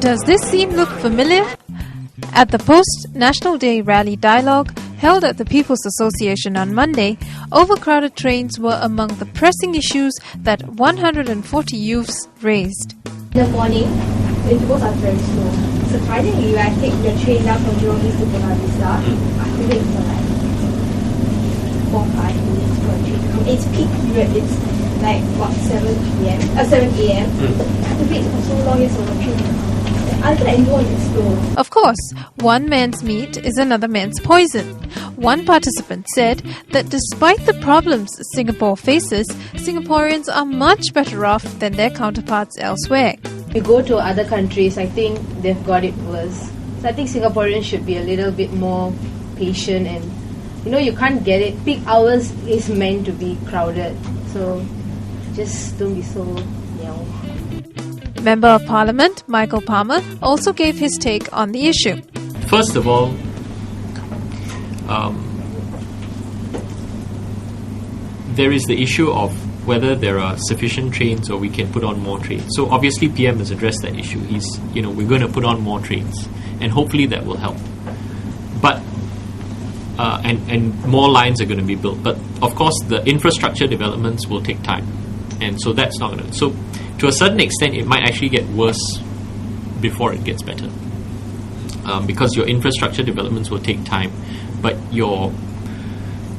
Does this scene look familiar? At the post-National Day rally dialogue held at the People's Association on Monday, overcrowded trains were among the pressing issues that 140 youths raised. In the morning, the intervals are very slow. Surprisingly, when I take the train down from Jurong East to Buona Vista, I have to wait for like 4-5 minutes for a train to come. It's peak period, it's like what, 7 a.m. I have to wait for so long for the train to come. I feel like no one is slow. Of course, one man's meat is another man's poison. One participant said that despite the problems Singapore faces, Singaporeans are much better off than their counterparts elsewhere. You go to other countries, I think they've got it worse. So I think Singaporeans should be a little bit more patient, and you can't get it. Peak hours is meant to be crowded, so just don't be so Member of Parliament Michael Palmer also gave his take on the issue. First of all, there is the issue of whether there are sufficient trains or we can put on more trains. So obviously PM has addressed that issue. We're going to put on more trains, and hopefully that will help. But and more lines are going to be built. But of course, the infrastructure developments will take time, and so that's not going to. So to a certain extent, it might actually get worse before it gets better, because your infrastructure developments will take time, but your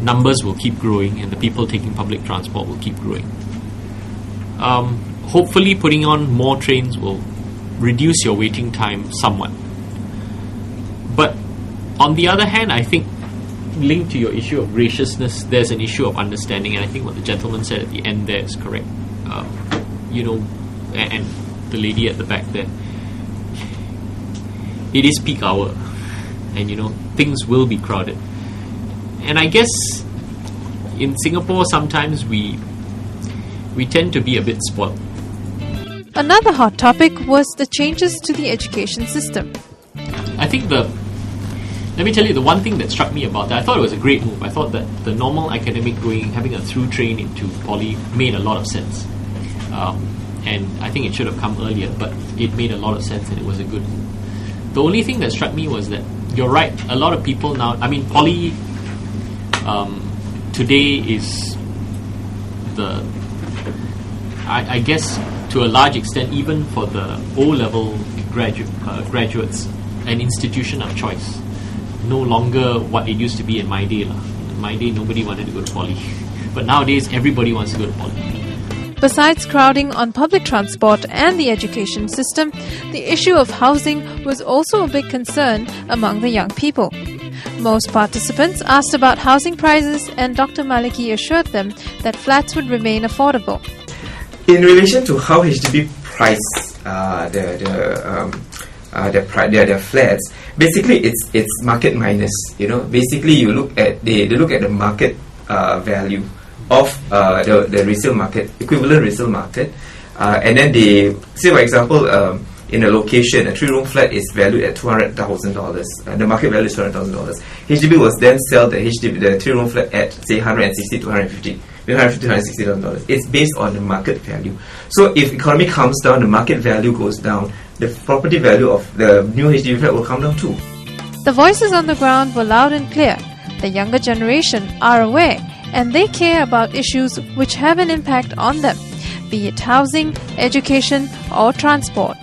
numbers will keep growing and the people taking public transport will keep growing. Hopefully putting on more trains will reduce your waiting time somewhat. But on the other hand, I think linked to your issue of graciousness, there's an issue of understanding, and I think what the gentleman said at the end there is correct. And the lady at the back there, it is peak hour, and things will be crowded. And I guess in Singapore sometimes we tend to be a bit spoiled. Another hot topic was the changes to the education system. I think let me tell you, the one thing that struck me about that, I thought it was a great move. I thought that the normal academic having a through train into poly made a lot of sense. And I think it should have come earlier, but it made a lot of sense and it was a good move. The only thing that struck me was that you're right, a lot of people now, poly today is I guess to a large extent, even for the O-level graduates, an institution of choice. No longer what it used to be in my day. In my day, nobody wanted to go to poly. But nowadays, everybody wants to go to poly. Besides crowding on public transport and the education system, the issue of housing was also a big concern among the young people. Most participants asked about housing prices, and Dr. Maliki assured them that flats would remain affordable. In relation to how HDB price their flats, basically it's market minus. Basically they look at the market value of the resale market, equivalent resale market, and then they say, for example, in a location, a 3-room flat is valued at $200,000. The market value is $200,000. HDB will then sell the 3-room flat at say $160,000 to $160,000. It's based on the market value. So if economy comes down, the market value goes down, the property value of the new HDB flat will come down too. The voices on the ground were loud and clear. The younger generation are aware, and they care about issues which have an impact on them, be it housing, education, or transport.